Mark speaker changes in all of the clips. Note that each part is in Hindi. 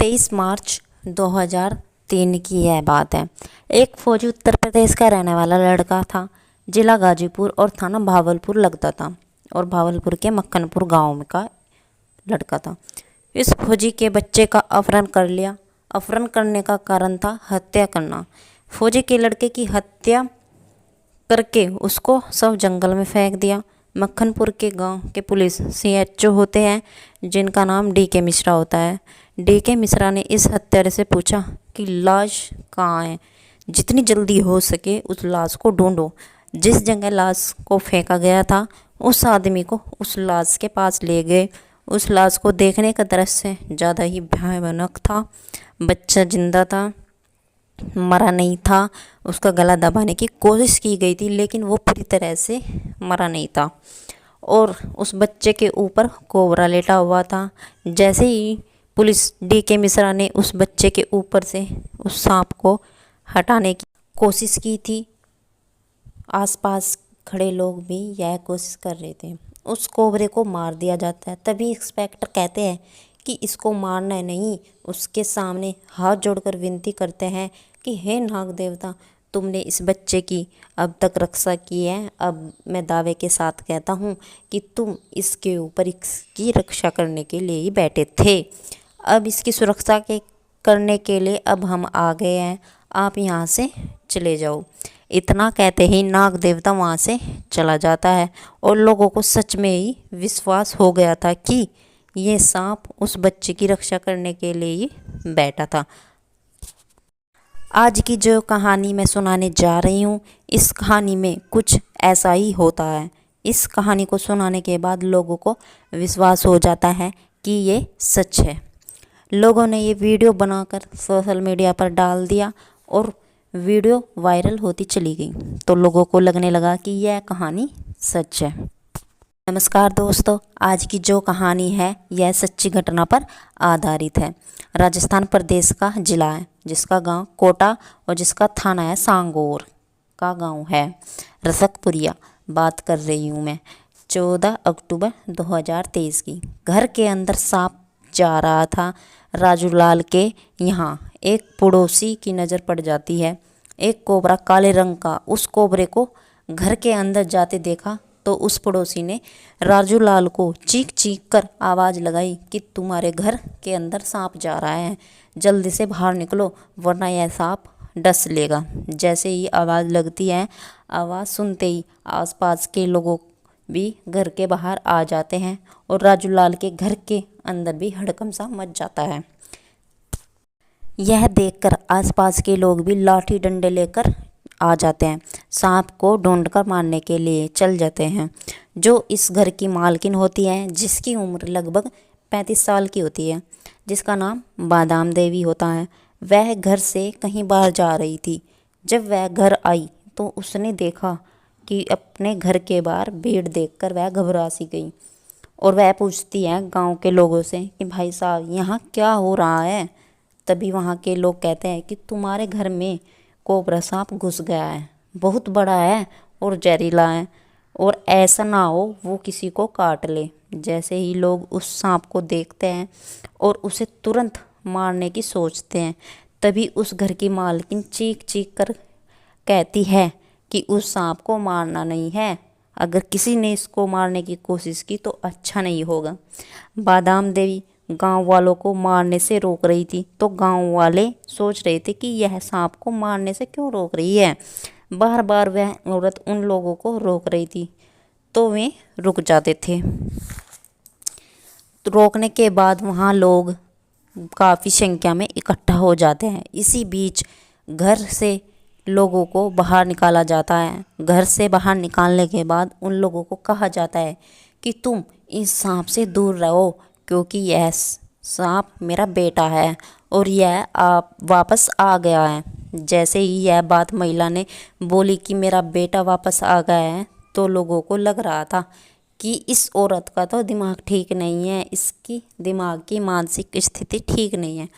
Speaker 1: 23 मार्च 2003 की यह बात है। एक फौजी उत्तर प्रदेश का रहने वाला लड़का था। जिला गाजीपुर और थाना भावलपुर लगता था और भावलपुर के मक्खनपुर गांव में का लड़का था। इस फौजी के बच्चे का अपहरण कर लिया। अपहरण करने का कारण था हत्या करना। फौजी के लड़के की हत्या करके उसको सब जंगल में फेंक दिया। मक्खनपुर के गांव के पुलिस सीएचओ होते हैं जिनका नाम डीके मिश्रा होता है। डीके मिश्रा ने इस हत्यारे से पूछा कि लाश कहाँ है, जितनी जल्दी हो सके उस लाश को ढूंढो। जिस जगह लाश को फेंका गया था उस आदमी को उस लाश के पास ले गए। उस लाश को देखने का दृश्य ज़्यादा ही भयानक था। बच्चा जिंदा था, मरा नहीं था। उसका गला दबाने की कोशिश की गई थी लेकिन वो पूरी तरह से मरा नहीं था और उस बच्चे के ऊपर कोबरा लेटा हुआ था। जैसे ही पुलिस डीके मिश्रा ने उस बच्चे के ऊपर से उस सांप को हटाने की कोशिश की थी, आसपास खड़े लोग भी यह कोशिश कर रहे थे। उस कोबरे को मार दिया जाता है। तभी इंस्पेक्टर कहते हैं कि इसको मारना नहीं, उसके सामने हाथ जोड़कर विनती करते हैं कि हे नाग देवता, तुमने इस बच्चे की अब तक रक्षा की है। अब मैं दावे के साथ कहता हूँ कि तुम इसके ऊपर इसकी रक्षा करने के लिए ही बैठे थे। अब इसकी सुरक्षा करने के लिए अब हम आ गए हैं, आप यहाँ से चले जाओ। इतना कहते ही नाग देवता वहाँ से चला जाता है और लोगों को सच में ही विश्वास हो गया था कि ये सांप उस बच्चे की रक्षा करने के लिए ही बैठा था। आज की जो कहानी मैं सुनाने जा रही हूँ, इस कहानी में कुछ ऐसा ही होता है। इस कहानी को सुनाने के बाद लोगों को विश्वास हो जाता है कि ये सच है। लोगों ने ये वीडियो बनाकर सोशल मीडिया पर डाल दिया और वीडियो वायरल होती चली गई, तो लोगों को लगने लगा कि यह कहानी सच है। नमस्कार दोस्तों, आज की जो कहानी है यह सच्ची घटना पर आधारित है। राजस्थान प्रदेश का जिला है जिसका गांव कोटा और जिसका थाना है सांगोर का गांव है रसकपुरिया। बात कर रही हूँ मैं 14 अक्टूबर 2023 की। घर के अंदर सांप जा रहा था। राजू लाल के यहाँ एक पड़ोसी की नज़र पड़ जाती है। एक कोबरा काले रंग का उस कोबरे को घर के अंदर जाते देखा तो उस पड़ोसी ने राजू लाल को चीख चीख कर आवाज़ लगाई कि तुम्हारे घर के अंदर सांप जा रहा है, जल्दी से बाहर निकलो वरना यह सांप डस लेगा। जैसे ही आवाज़ लगती है, आवाज़ सुनते ही आसपास के लोगों भी घर के बाहर आ जाते हैं और राजू लाल के घर के अंदर भी हड़कंप सा मच जाता है। यह देखकर आसपास के लोग भी लाठी डंडे लेकर आ जाते हैं, सांप को ढूंढकर मारने के लिए चल जाते हैं। जो इस घर की मालकिन होती है जिसकी उम्र लगभग 35 साल की होती है, जिसका नाम बादाम देवी होता है, वह घर से कहीं बाहर जा रही थी। जब वह घर आई तो उसने देखा कि अपने घर के बाहर भीड़ देखकर वह घबरा सी गई और वह पूछती है गांव के लोगों से कि भाई साहब यहाँ क्या हो रहा है। तभी वहाँ के लोग कहते हैं कि तुम्हारे घर में कोबरा सांप घुस गया है, बहुत बड़ा है और जहरीला है और ऐसा ना हो वो किसी को काट ले। जैसे ही लोग उस सांप को देखते हैं और उसे तुरंत मारने की सोचते हैं, तभी उस घर की मालकिन चीख चीख कर कहती है कि उस सांप को मारना नहीं है, अगर किसी ने इसको मारने की कोशिश की तो अच्छा नहीं होगा। बादाम देवी गांव वालों को मारने से रोक रही थी, तो गांव वाले सोच रहे थे कि यह सांप को मारने से क्यों रोक रही है। बार बार वह औरत उन लोगों को रोक रही थी तो वे रुक जाते थे। तो रोकने के बाद वहाँ लोग काफ़ी संख्या में इकट्ठा हो जाते हैं। इसी बीच घर से लोगों को बाहर निकाला जाता है। घर से बाहर निकालने के बाद उन लोगों को कहा जाता है कि तुम इस सांप से दूर रहो क्योंकि यह सांप मेरा बेटा है और यह आप वापस आ गया है। जैसे ही यह बात महिला ने बोली कि मेरा बेटा वापस आ गया है, तो लोगों को लग रहा था कि इस औरत का तो दिमाग ठीक नहीं है, इसकी दिमाग की मानसिक स्थिति ठीक नहीं है।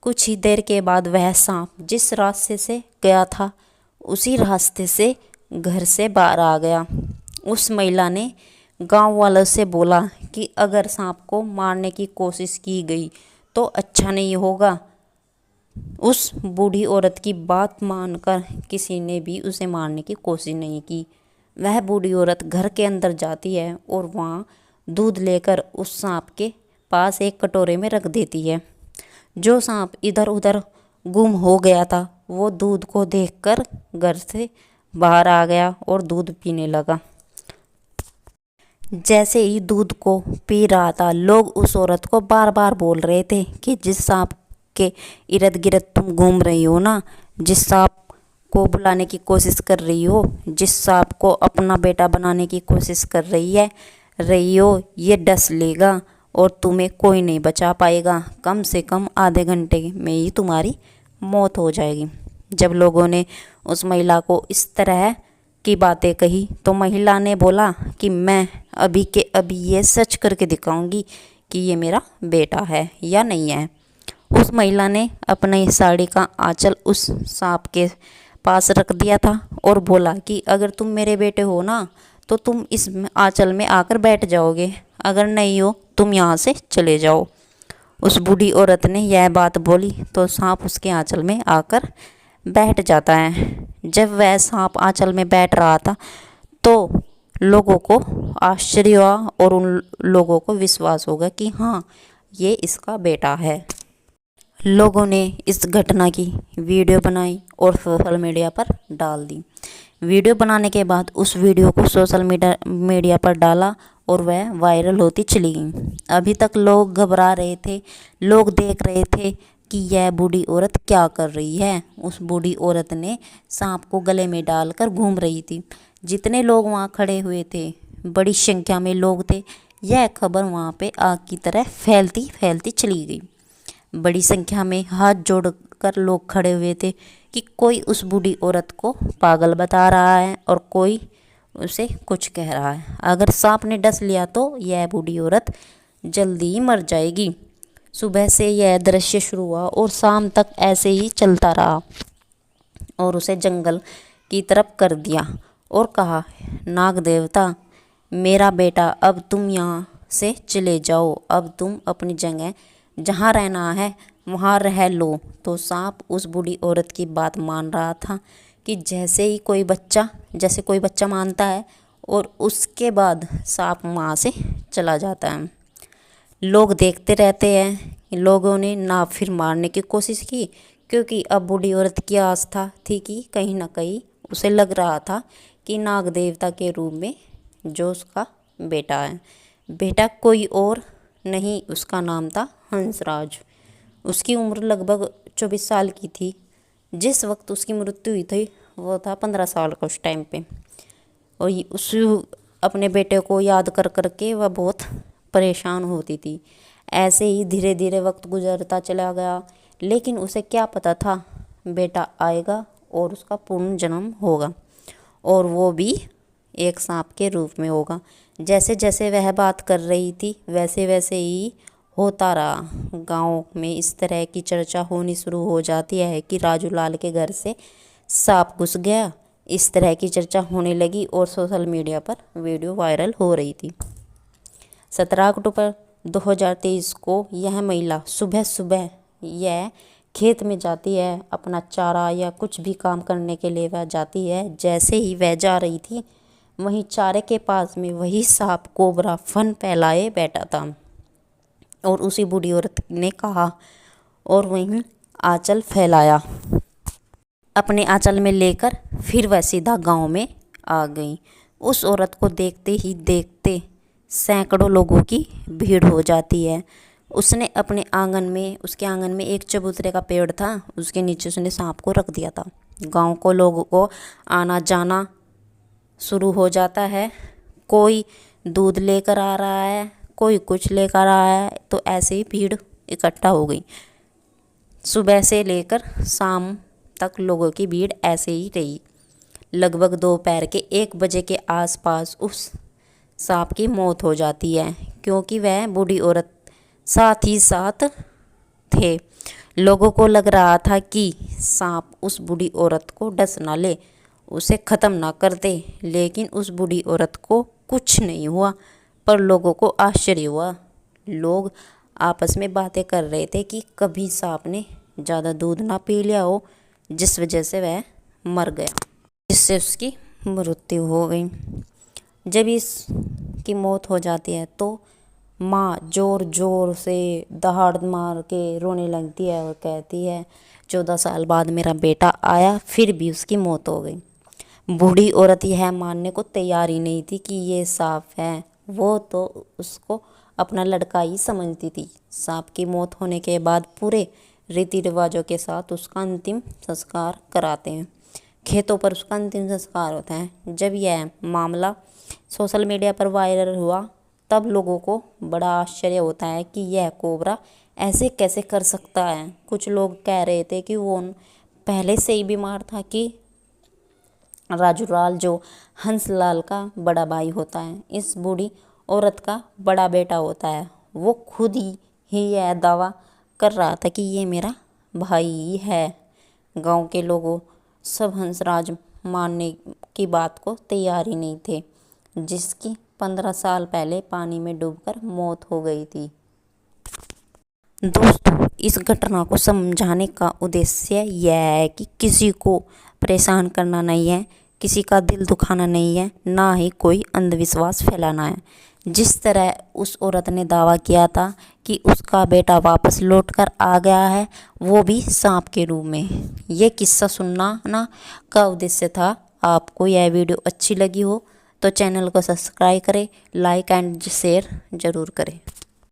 Speaker 1: कुछ ही देर के बाद वह सांप जिस रास्ते से गया था उसी रास्ते से घर से बाहर आ गया। उस महिला ने गांव वालों से बोला कि अगर सांप को मारने की कोशिश की गई तो अच्छा नहीं होगा। उस बूढ़ी औरत की बात मानकर किसी ने भी उसे मारने की कोशिश नहीं की। वह बूढ़ी औरत घर के अंदर जाती है और वहाँ दूध लेकर उस सांप के पास एक कटोरे में रख देती है। जो सांप इधर उधर गुम हो गया था वो दूध को देखकर घर से बाहर आ गया और दूध पीने लगा। जैसे ही दूध को पी रहा था, लोग उस औरत को बार बार बोल रहे थे कि जिस सांप के इर्द गिर्द तुम घूम रही हो ना, जिस सांप को बुलाने की कोशिश कर रही हो, जिस सांप को अपना बेटा बनाने की कोशिश कर रही हो, ये डस लेगा और तुम्हें कोई नहीं बचा पाएगा। कम से कम आधे घंटे में ही तुम्हारी मौत हो जाएगी। जब लोगों ने उस महिला को इस तरह की बातें कही तो महिला ने बोला कि मैं अभी के अभी ये सच करके दिखाऊंगी कि ये मेरा बेटा है या नहीं है। उस महिला ने अपनी साड़ी का आंचल उस सांप के पास रख दिया था और बोला कि अगर तुम मेरे बेटे हो ना तो तुम इस आंचल में आकर बैठ जाओगे, अगर नहीं हो तुम यहाँ से चले जाओ। उस बूढ़ी औरत ने यह बात बोली तो सांप उसके आंचल में आकर बैठ जाता है। जब वह सांप आंचल में बैठ रहा था तो लोगों को आश्चर्य हुआ और उन लोगों को विश्वास हो गया कि हाँ, ये इसका बेटा है। लोगों ने इस घटना की वीडियो बनाई और सोशल मीडिया पर डाल दी। वीडियो बनाने के बाद उस वीडियो को सोशल मीडिया पर डाला और वह वायरल होती चली गई। अभी तक लोग घबरा रहे थे, लोग देख रहे थे कि यह बूढ़ी औरत क्या कर रही है। उस बूढ़ी औरत ने सांप को गले में डालकर घूम रही थी। जितने लोग वहाँ खड़े हुए थे, बड़ी संख्या में लोग थे, यह खबर वहाँ पे आग की तरह फैलती फैलती चली गई। बड़ी संख्या में हाथ जोड़कर लोग खड़े हुए थे कि कोई उस बूढ़ी औरत को पागल बता रहा है और कोई उसे कुछ कह रहा है। अगर सांप ने डस लिया तो यह बूढ़ी औरत जल्दी ही मर जाएगी। सुबह से यह दृश्य शुरू हुआ और शाम तक ऐसे ही चलता रहा और उसे जंगल की तरफ कर दिया और कहा, नाग देवता, मेरा बेटा, अब तुम यहाँ से चले जाओ, अब तुम अपनी जगह जहाँ रहना है वहाँ रह लो। तो सांप उस बूढ़ी औरत की बात मान रहा था कि जैसे कोई बच्चा मानता है और उसके बाद सांप वहाँ से चला जाता है। लोग देखते रहते हैं। लोगों ने ना फिर मारने की कोशिश की, क्योंकि अब बूढ़ी औरत की आस्था थी कि कहीं ना कहीं उसे लग रहा था कि नाग देवता के रूप में जो उसका बेटा है, बेटा कोई और नहीं, उसका नाम था हंसराज। उसकी उम्र लगभग 24 साल की थी। जिस वक्त उसकी मृत्यु हुई थी वो था 15 साल का उस टाइम पे। और उस अपने बेटे को याद कर करके वह बहुत परेशान होती थी। ऐसे ही धीरे धीरे वक्त गुजरता चला गया, लेकिन उसे क्या पता था बेटा आएगा और उसका पुनर्जन्म होगा और वो भी एक सांप के रूप में होगा। जैसे जैसे वह बात कर रही थी वैसे वैसे ही होता रहा। गांव में इस तरह की चर्चा होनी शुरू हो जाती है कि राजू लाल के घर से सांप घुस गया। इस तरह की चर्चा होने लगी और सोशल मीडिया पर वीडियो वायरल हो रही थी। 17 अक्टूबर 2023 को यह महिला सुबह सुबह यह खेत में जाती है, अपना चारा या कुछ भी काम करने के लिए वह जाती है। जैसे ही वह जा रही थी वहीं चारे के पास में वही सांप कोबरा फन फैलाए बैठा था और उसी बूढ़ी औरत ने कहा और वहीं आंचल फैलाया अपने आंचल में लेकर फिर वह सीधा गांव में आ गई। उस औरत को देखते ही देखते सैकड़ों लोगों की भीड़ हो जाती है। उसने अपने उसके आंगन में एक चबूतरे का पेड़ था, उसके नीचे उसने सांप को रख दिया था। गांव को लोगों को आना जाना शुरू हो जाता है। कोई दूध लेकर आ रहा है, कोई कुछ लेकर आ रहा है, तो ऐसे ही भीड़ इकट्ठा हो गई। सुबह से लेकर शाम तक लोगों की भीड़ ऐसे ही रही। लगभग दोपहर के 1 बजे के आसपास उस सांप की मौत हो जाती है, क्योंकि वह बूढ़ी औरत साथ ही साथ थे। लोगों को लग रहा था कि सांप उस बूढ़ी औरत को डस ना ले, उसे ख़त्म ना कर दे, लेकिन उस बूढ़ी औरत को कुछ नहीं हुआ। पर लोगों को आश्चर्य हुआ। लोग आपस में बातें कर रहे थे कि कभी सांप ने ज़्यादा दूध ना पी लिया हो, जिस वजह से वह मर गया, जिससे उसकी मृत्यु हो गई। जब इसकी मौत हो जाती है तो माँ जोर जोर से दहाड़ मार के रोने लगती है और कहती है 14 साल बाद मेरा बेटा आया, फिर भी उसकी मौत हो गई। बूढ़ी औरत यह मानने को तैयार ही नहीं थी कि ये सांप है। वो तो उसको अपना लड़का ही समझती थी। सांप की मौत होने के बाद पूरे रीति रिवाजों के साथ उसका अंतिम संस्कार कराते हैं। खेतों पर उसका अंतिम संस्कार होता है। जब यह मामला सोशल मीडिया पर वायरल हुआ तब लोगों को बड़ा आश्चर्य होता है कि यह कोबरा ऐसे कैसे कर सकता है। कुछ लोग कह रहे थे कि वो पहले से ही बीमार था, कि राजूलाल जो हंसलाल का बड़ा भाई होता है, इस बूढ़ी औरत का बड़ा बेटा होता है। वो खुद ही यह दावा कर रहा था कि ये मेरा भाई है। गांव के लोगों सब हंसराज मानने की बात को तैयार ही नहीं थे, जिसकी 15 साल पहले पानी में डूबकर मौत हो गई थी। दोस्तों, इस घटना को समझाने का उद्देश्य यह है कि किसी को परेशान करना नहीं है, किसी का दिल दुखाना नहीं है, ना ही कोई अंधविश्वास फैलाना है। जिस तरह उस औरत ने दावा किया था कि उसका बेटा वापस लौटकर आ गया है, वो भी सांप के रूप में। ये किस्सा सुनना का उद्देश्य था। आपको यह वीडियो अच्छी लगी हो तो चैनल को सब्सक्राइब करें, लाइक एंड शेयर ज़रूर करें।